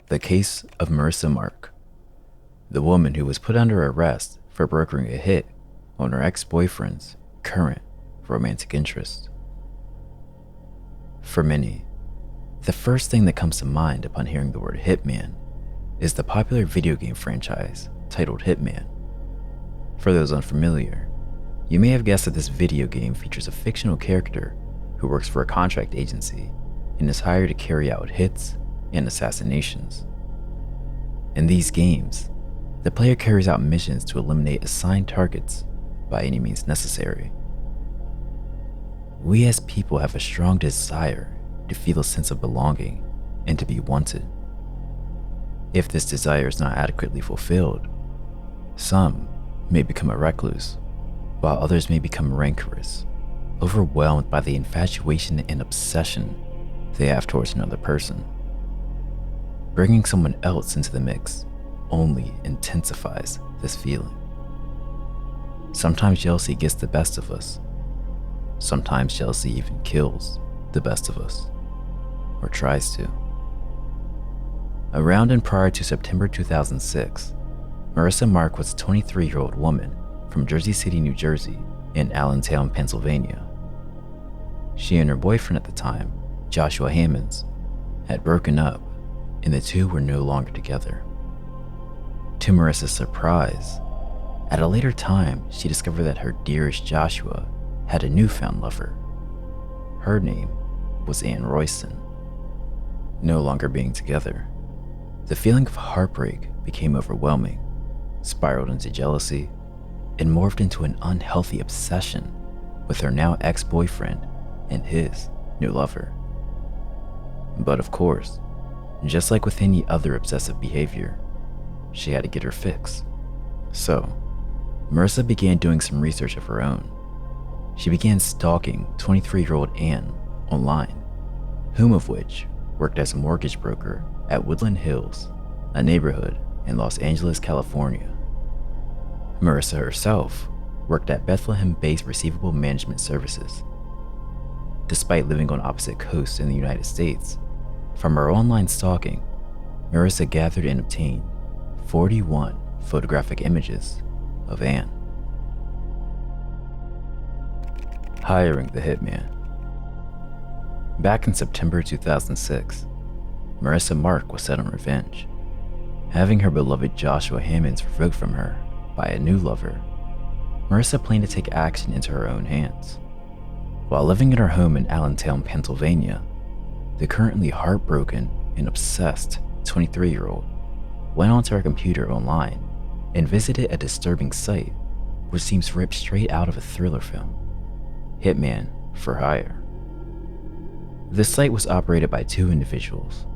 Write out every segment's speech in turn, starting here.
The case of Marissa Mark, the woman who was put under arrest for brokering a hit on her ex-boyfriend's current romantic interest. For many, the first thing that comes to mind upon hearing the word Hitman is the popular video game franchise titled Hitman. For those unfamiliar, you may have guessed that this video game features a fictional character who works for a contract agency and is hired to carry out hits and assassinations. In these games, the player carries out missions to eliminate assigned targets by any means necessary. We as people have a strong desire to feel a sense of belonging and to be wanted. If this desire is not adequately fulfilled, some may become a recluse, while others may become rancorous, overwhelmed by the infatuation and obsession they have towards another person. Bringing someone else into the mix only intensifies this feeling. Sometimes jealousy gets the best of us. Sometimes jealousy even kills the best of us, or tries to. Around and prior to September 2006, Marissa Mark was a 23-year-old woman from Jersey City, New Jersey, and Allentown, Pennsylvania. She and her boyfriend at the time, Joshua Hammonds, had broken up, and the two were no longer together. To Marissa's surprise, at a later time, she discovered that her dearest Joshua had a newfound lover. Her name was Ann Royston. No longer being together, the feeling of heartbreak became overwhelming, spiraled into jealousy, and morphed into an unhealthy obsession with her now ex-boyfriend and his new lover. But of course, just like with any other obsessive behavior, she had to get her fix. So, Marissa began doing some research of her own. She began stalking 23-year-old Ann online, whom of which worked as a mortgage broker at Woodland Hills, a neighborhood in Los Angeles, California. Marissa herself worked at Bethlehem-based Receivable Management Services. Despite living on opposite coasts in the United States, from her online stalking, Marissa gathered and obtained 41 photographic images of Ann. Hiring the hitman. Back in September 2006, Marissa Mark was set on revenge. Having her beloved Joshua Hammonds revoked from her by a new lover, Marissa planned to take action into her own hands. While living at her home in Allentown, Pennsylvania, the currently heartbroken and obsessed 23-year-old went onto her computer online and visited a disturbing site which seems ripped straight out of a thriller film, Hitman for Hire. This site was operated by two individuals.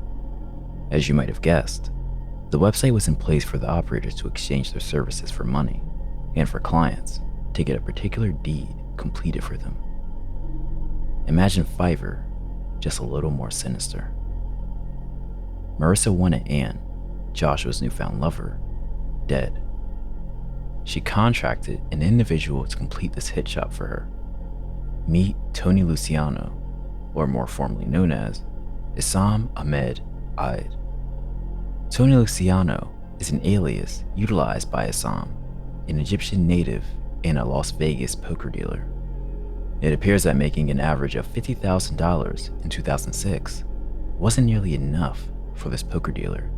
As you might have guessed, the website was in place for the operators to exchange their services for money and for clients to get a particular deed completed for them. Imagine Fiverr, just a little more sinister. Marissa wanted Ann, Joshua's newfound lover, dead. She contracted an individual to complete this hit job for her. Meet Tony Luciano, or more formally known as Issam Ahmed Eid. Tony Luciano is an alias utilized by Issam, an Egyptian native and a Las Vegas poker dealer. It appears that making an average of $50,000 in 2006 wasn't nearly enough for this poker dealer,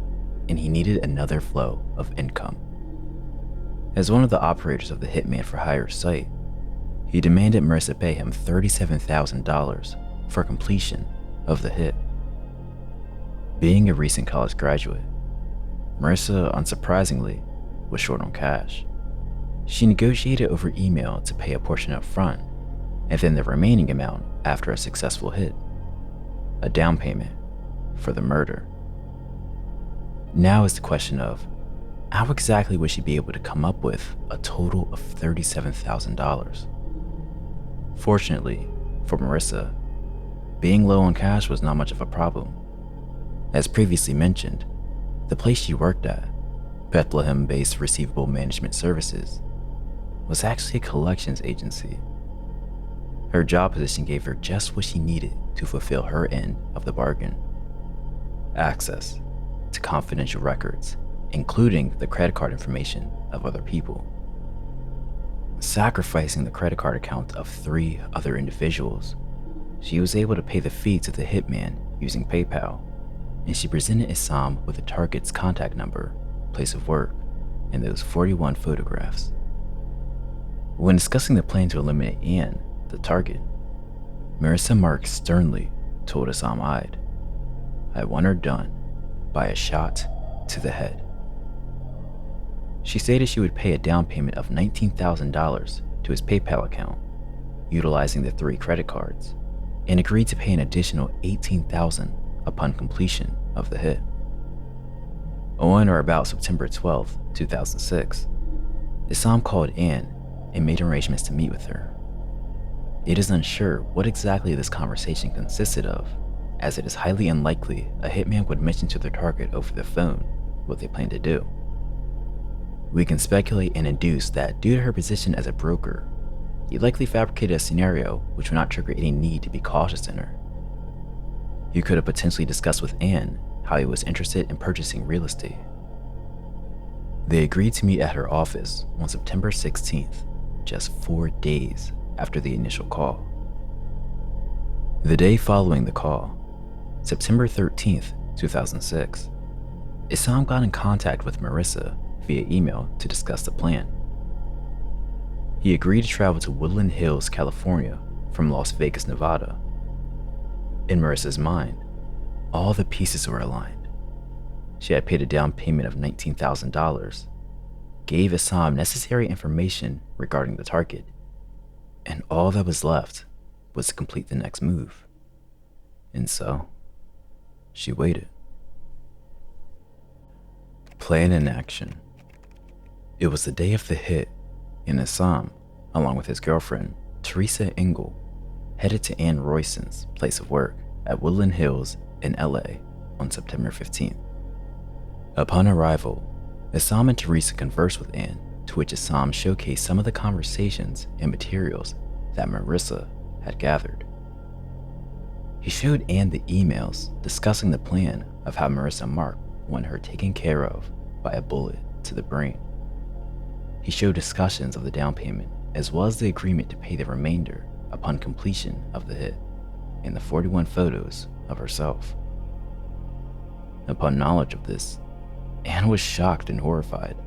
and he needed another flow of income. As one of the operators of the Hitman for Hire site, he demanded Marissa pay him $37,000 for completion of the hit. Being a recent college graduate, Marissa, unsurprisingly, was short on cash. She negotiated over email to pay a portion up front, and then the remaining amount after a successful hit, a down payment for the murder. Now is the question of, how exactly would she be able to come up with a total of $37,000? Fortunately for Marissa, being low on cash was not much of a problem. As previously mentioned, the place she worked at, Bethlehem-based Receivable Management Services, was actually a collections agency. Her job position gave her just what she needed to fulfill her end of the bargain: access to confidential records, including the credit card information of other people. Sacrificing the credit card account of 3 other individuals, she was able to pay the fee to the hitman using PayPal, and she presented Issam with the target's contact number, place of work, and those 41 photographs. When discussing the plan to eliminate Ann, the target, Marissa Marks sternly told Issam I want her done by a shot to the head. She stated she would pay a down payment of $19,000 to his PayPal account, utilizing the 3 credit cards, and agreed to pay an additional $18,000 upon completion of the hit. On or about September 12, 2006, Issam called Ann and made arrangements to meet with her. It is unsure what exactly this conversation consisted of, as it is highly unlikely a hitman would mention to their target over the phone what they plan to do. We can speculate and induce that due to her position as a broker, he likely fabricated a scenario which would not trigger any need to be cautious in her. He could have potentially discussed with Ann how he was interested in purchasing real estate. They agreed to meet at her office on September 16th, just 4 days after the initial call. The day following the call, September 13th, 2006, Issam got in contact with Marissa via email to discuss the plan. He agreed to travel to Woodland Hills, California from Las Vegas, Nevada. In Marissa's mind, all the pieces were aligned. She had paid a down payment of $19,000, gave Issam necessary information regarding the target, and all that was left was to complete the next move. And so, she waited. Plan in action. It was the day of the hit, and Issam, along with his girlfriend, Teresa Engel, headed to Ann Royson's place of work at Woodland Hills in LA on September 15th. Upon arrival, Issam and Teresa conversed with Ann, to which Issam showcased some of the conversations and materials that Marissa had gathered. He showed Ann the emails discussing the plan of how Marissa Mark wanted her taken care of by a bullet to the brain. He showed discussions of the down payment as well as the agreement to pay the remainder upon completion of the hit, and the 41 photos of herself. Upon knowledge of this, Ann was shocked and horrified.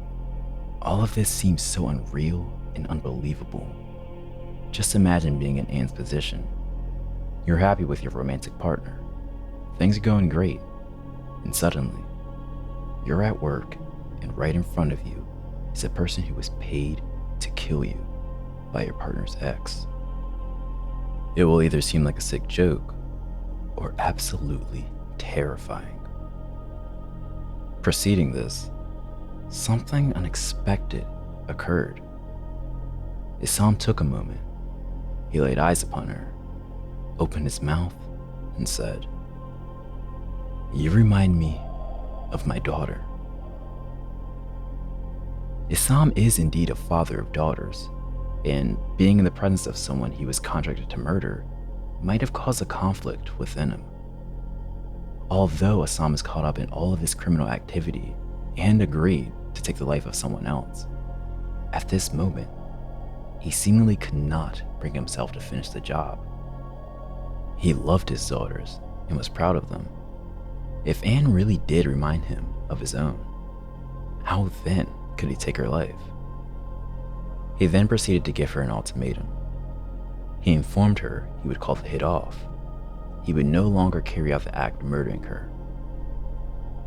All of this seemed so unreal and unbelievable. Just imagine being in Ann's position. You're happy with your romantic partner. Things are going great, and suddenly, you're at work, and right in front of you is a person who was paid to kill you by your partner's ex. It will either seem like a sick joke or absolutely terrifying. Preceding this, something unexpected occurred. Issam took a moment. He laid eyes upon her, opened his mouth, and said, "You remind me of my daughter." Issam is indeed a father of daughters, and being in the presence of someone he was contracted to murder might have caused a conflict within him. Although Issam is caught up in all of his criminal activity and agreed to take the life of someone else, at this moment, he seemingly could not bring himself to finish the job. He loved his daughters and was proud of them. If Ann really did remind him of his own, how then could he take her life? He then proceeded to give her an ultimatum. He informed her he would call the hit off. He would no longer carry out the act of murdering her,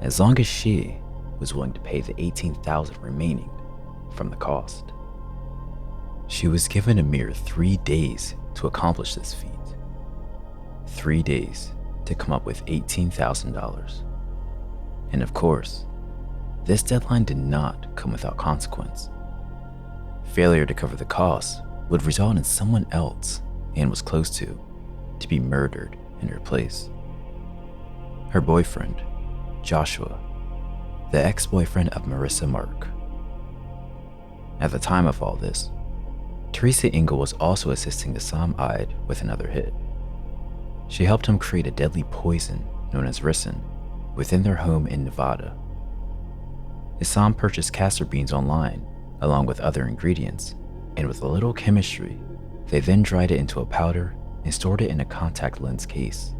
as long as she was willing to pay the $18,000 remaining from the cost. She was given a mere 3 days to accomplish this feat. 3 days to come up with $18,000. And of course, this deadline did not come without consequence. Failure to cover the costs would result in someone else Ann was close to be murdered in her place. Her boyfriend, Joshua, the ex-boyfriend of Marissa Mark. At the time of all this, Teresa Engel was also assisting Issam Eid with another hit. She helped him create a deadly poison known as ricin within their home in Nevada. Isam purchased castor beans online, along with other ingredients, and with a little chemistry, they then dried it into a powder and stored it in a contact lens case.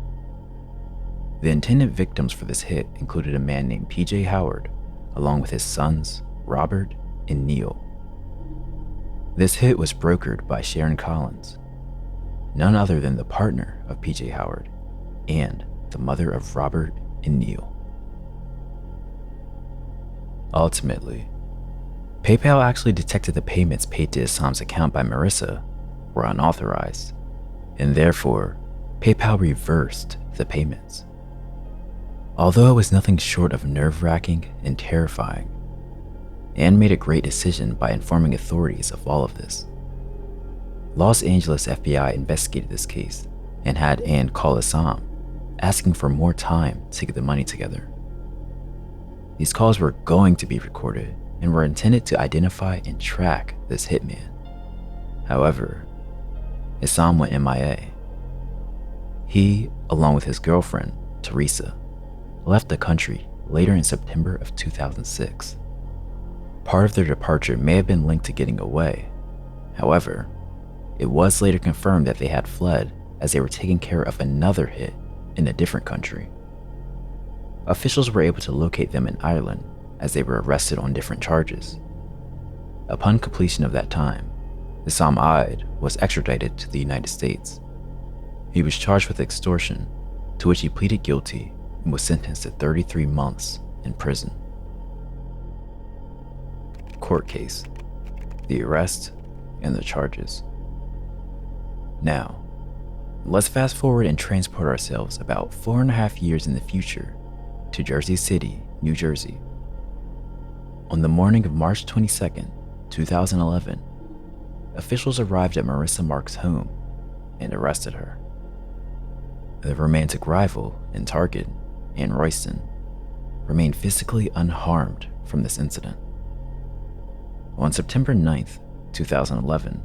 The intended victims for this hit included a man named PJ Howard, along with his sons, Robert and Neil. This hit was brokered by Sharon Collins, none other than the partner of PJ Howard and the mother of Robert and Neil. Ultimately, PayPal actually detected the payments paid to Isam's account by Marissa were unauthorized, and therefore, PayPal reversed the payments. Although it was nothing short of nerve-wracking and terrifying, Ann made a great decision by informing authorities of all of this. Los Angeles FBI investigated this case and had Ann call Isam, asking for more time to get the money together. These calls were going to be recorded and were intended to identify and track this hitman. However, Isam went MIA. He, along with his girlfriend, Teresa, left the country later in September of 2006. Part of their departure may have been linked to getting away. However, it was later confirmed that they had fled as they were taking care of another hit in a different country. Officials were able to locate them in Ireland as they were arrested on different charges. Upon completion of that time, Isam Ide was extradited to the United States. He was charged with extortion, to which he pleaded guilty and was sentenced to 33 months in prison. Court case, the arrest, and the charges. Now, let's fast forward and transport ourselves about 4.5 years in the future to Jersey City, New Jersey. On the morning of March 22nd, 2011, officials arrived at Marissa Mark's home and arrested her. The romantic rival and target, Ann Royston, remained physically unharmed from this incident. On September 9th, 2011,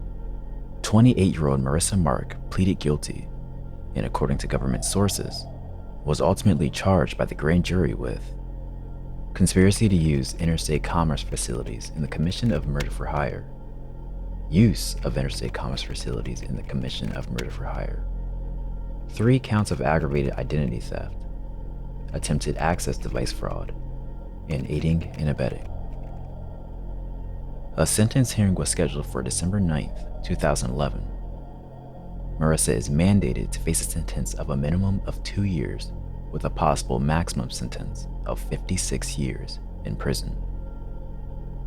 28-year-old Marissa Mark pleaded guilty and, according to government sources, was ultimately charged by the grand jury with conspiracy to use interstate commerce facilities in the commission of murder for hire, use of interstate commerce facilities in the commission of murder for hire, 3 counts of aggravated identity theft, attempted access device fraud, and aiding and abetting. A sentence hearing was scheduled for December 9th, 2011. Marissa is mandated to face a sentence of a minimum of 2 years with a possible maximum sentence of 56 years in prison.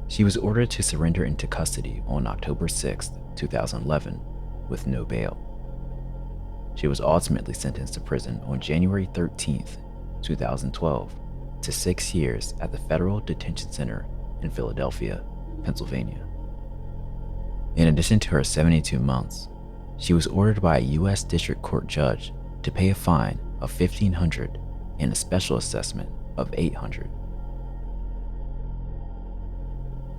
She was ordered to surrender into custody on October 6th, 2011, with no bail. She was ultimately sentenced to prison on January 13th, 2012, to 6 years at the Federal Detention Center in Philadelphia, Pennsylvania. In addition to her 72 months, she was ordered by a U.S. District Court judge to pay a fine of $1,500 and a special assessment of $800.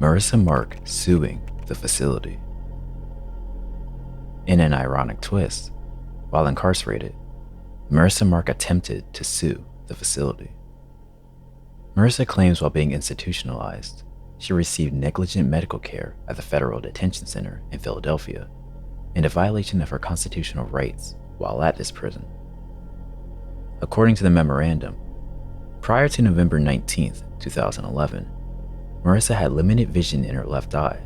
Marissa Mark suing the facility. In an ironic twist, while incarcerated, Marissa Mark attempted to sue the facility. Marissa claims while being institutionalized, she received negligent medical care at the Federal Detention Center in Philadelphia and a violation of her constitutional rights while at this prison. According to the memorandum, prior to November 19th, 2011, Marissa had limited vision in her left eye.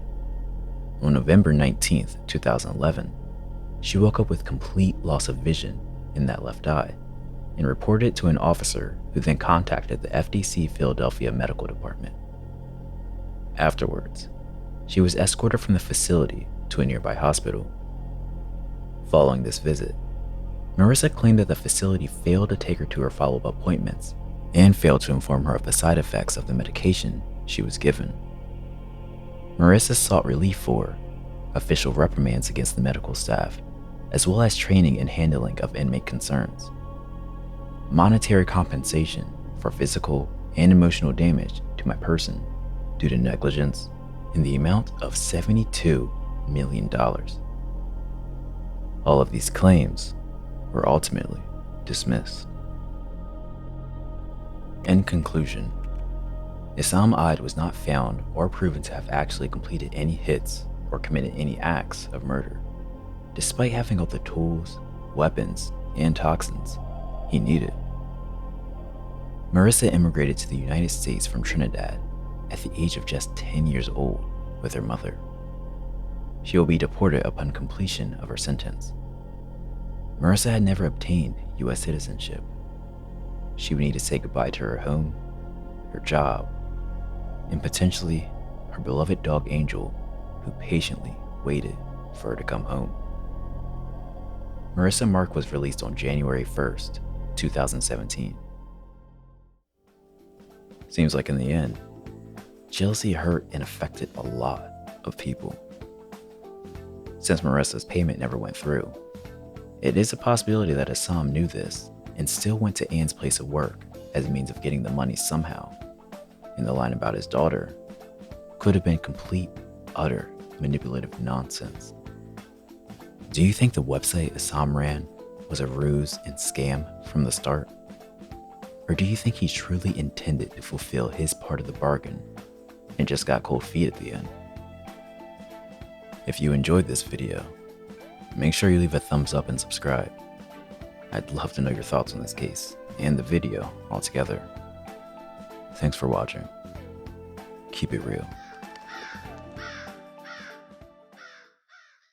On November 19th, 2011, she woke up with complete loss of vision in that left eye and reported it to an officer who then contacted the FDC Philadelphia Medical Department. Afterwards, she was escorted from the facility to a nearby hospital. Following this visit, Marissa claimed that the facility failed to take her to her follow-up appointments and failed to inform her of the side effects of the medication she was given. Marissa sought relief for official reprimands against the medical staff, as well as training and handling of inmate concerns, monetary compensation for physical and emotional damage to my person due to negligence in the amount of $72 million. All of these claims were ultimately dismissed. In conclusion, Isam Ide was not found or proven to have actually completed any hits or committed any acts of murder, despite having all the tools, weapons, and toxins he needed. Marissa immigrated to the United States from Trinidad at the age of just 10 years old with her mother. She will be deported upon completion of her sentence. Marissa had never obtained U.S. citizenship. She would need to say goodbye to her home, her job, and potentially her beloved dog Angel, who patiently waited for her to come home. Marissa Mark was released on January 1st, 2017. Seems like in the end, jealousy hurt and affected a lot of people. Since Marissa's payment never went through, it is a possibility that Isam knew this and still went to Anne's place of work as a means of getting the money somehow. And the line about his daughter could have been complete, utter, manipulative nonsense. Do you think the website Isam ran was a ruse and scam from the start? Or do you think he truly intended to fulfill his part of the bargain and just got cold feet at the end? If you enjoyed this video, make sure you leave a thumbs up and subscribe. I'd love to know your thoughts on this case and the video altogether. Thanks for watching. Keep it real.